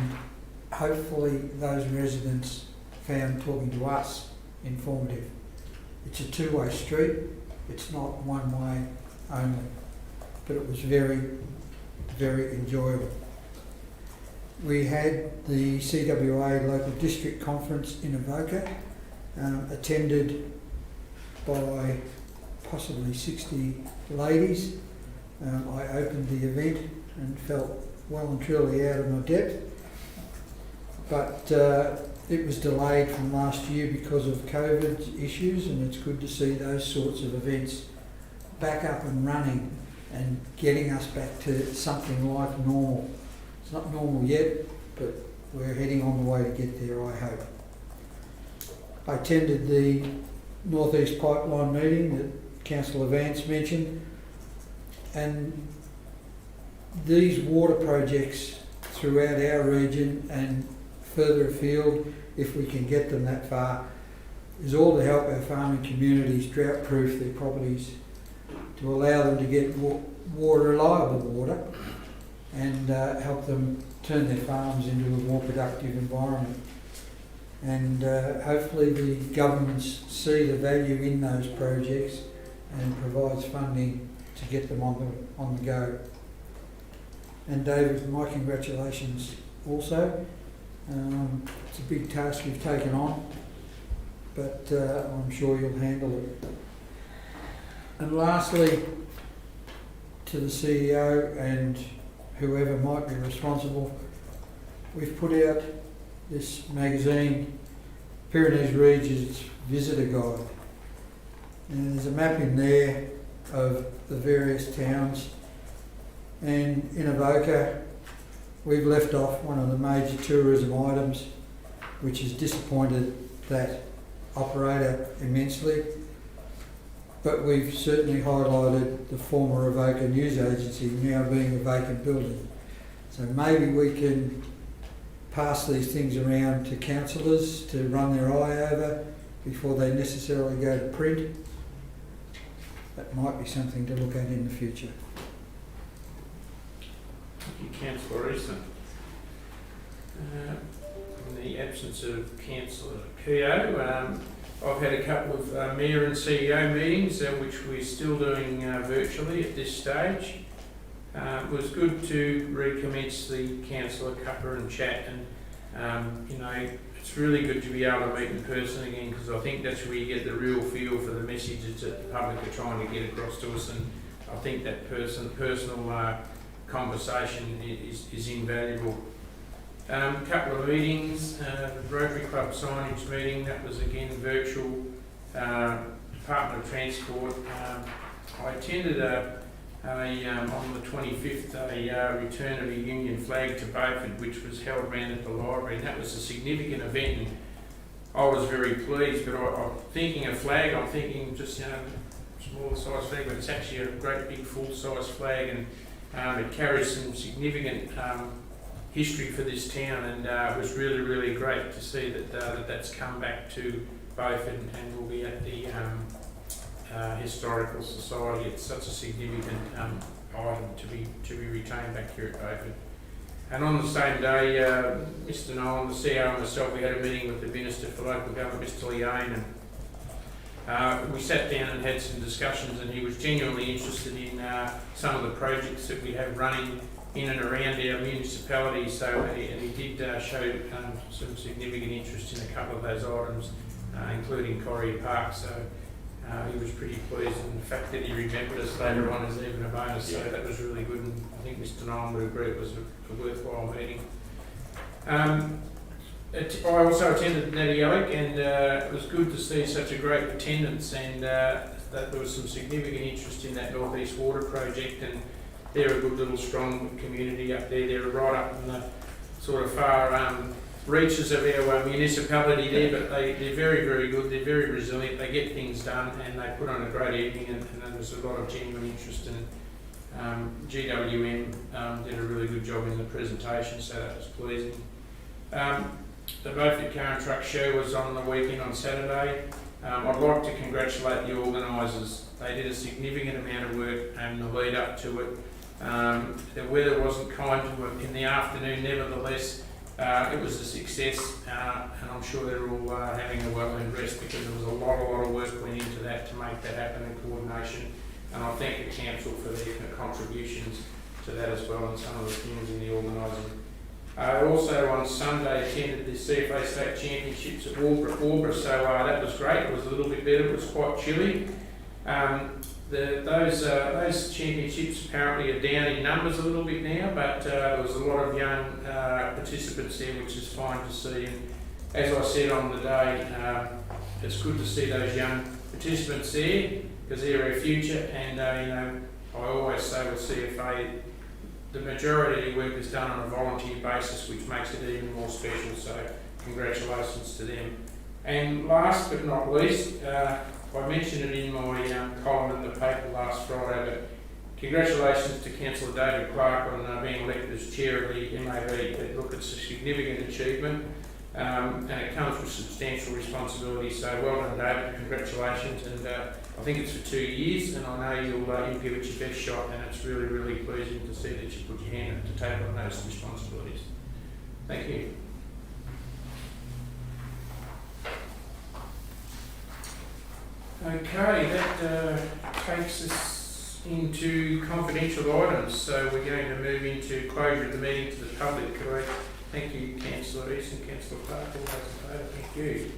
hopefully those residents found talking to us informative. It's a two-way street, it's not one way only, but it was very, very enjoyable. We had the CWA Local District Conference in Avoca, attended by possibly 60 ladies. I opened the event and felt well and truly out of my depth, but it was delayed from last year because of COVID issues, and it's good to see those sorts of events back up and running and getting us back to something like normal. It's not normal yet, but we're heading on the way to get there, I hope. I attended the North East Pipeline meeting that Councillor Vance mentioned, and these water projects throughout our region and further afield, if we can get them that far, is all to help our farming communities drought-proof their properties, to allow them to get reliable water, and help them turn their farms into a more productive environment. And hopefully the governments see the value in those projects and provides funding to get them on the go. And David, my congratulations also. It's a big task you've taken on, but I'm sure you'll handle it. And lastly, to the CEO and whoever might be responsible, we've put out this magazine, Pyrenees Region's Visitor Guide. And there's a map in there of the various towns. And in Avoca, we've left off one of the major tourism items, which has disappointed that operator immensely. But we've certainly highlighted the former Avoca News Agency now being a vacant building. So maybe we can pass these things around to councillors to run their eye over before they necessarily go to print. That might be something to look at in the future. Thank you, Councillor Easton. In the absence of Councillor Keogh, I've had a couple of Mayor and CEO meetings, which we're still doing virtually at this stage. It was good to recommence the Councillor Cupper and chat, and you know, it's really good to be able to meet in person again, because I think that's where you get the real feel for the messages that the public are trying to get across to us, and I think that personal conversation is invaluable. Couple of meetings, the Rotary Club signage meeting, that was again virtual. Department of Transport, I attended on the 25th a return of a Union flag to Beaufort, which was held around at the library, and that was a significant event, and I was very pleased. But I'm thinking a flag, I'm thinking just smaller size flag, but it's actually a great big full size flag, and it carries some significant history for this town, and it was really, really great to see that that's come back to Beaufort and will be at the Historical Society. It's such a significant item to be retained back here at Beaufort. And on the same day, Mr. Nolan, the CEO, and myself, we had a meeting with the Minister for Local Government, Mr. Leone, and we sat down and had some discussions, and he was genuinely interested in some of the projects that we have running in and around our municipality, so he did show some significant interest in a couple of those items, including Corrie Park, so he was pretty pleased, and the fact that he remembered us later on is even a bonus, so that was really good, and I think Mr. Nolan would agree it was a worthwhile meeting. I also attended Natty Alec, and it was good to see such a great attendance, and that there was some significant interest in that North East Water project, and they're a good little strong community up there. They're right up in the sort of far reaches of our municipality there, but they're very, very good. They're very resilient. They get things done, and they put on a great evening, and there was a lot of genuine interest in GWM did a really good job in the presentation, so that was pleasing. The Beaufort Car and Truck Show was on the weekend on Saturday. I'd like to congratulate the organisers. They did a significant amount of work in the lead up to it. The weather wasn't kind to it in the afternoon, nevertheless, it was a success, and I'm sure they're all having a well-earned rest, because there was a lot of work went into that to make that happen in coordination. And I thank the council for their contributions to that as well, and some of the things in the organising. I also on Sunday attended the CFA State Championships at Albury, so that was great. It was a little bit better. It was quite chilly. Those championships apparently are down in numbers a little bit now, but there was a lot of young participants there, which is fine to see. And as I said on the day, it's good to see those young participants there, because they're our future. And I always say with CFA, the majority of the work is done on a volunteer basis, which makes it even more special, so congratulations to them. And last but not least, I mentioned it in my column in the paper last Friday, but congratulations to Councillor David Clark on being elected as chair of the MAB. Look, it's a significant achievement, and it comes with substantial responsibility, so well done David, congratulations. And I think it's for 2 years, and I know you'll give it your best shot, and it's really, really pleasing to see that you put your hand up to take on those responsibilities. Thank you. Okay, that takes us into confidential items, so we're going to move into closure of the meeting to the public. Correct? Thank you, Councillor East and Councillor Clark. All those in favour, thank you.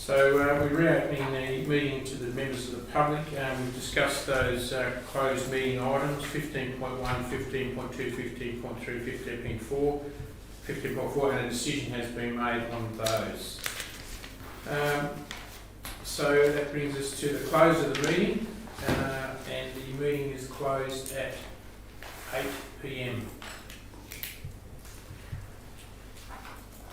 So we're reopening the meeting to the members of the public. We've discussed those closed meeting items, 15.1, 15.2, 15.3, 15.4, 15.4, and a decision has been made on those. So that brings us to the close of the meeting, and the meeting is closed at 8 p.m.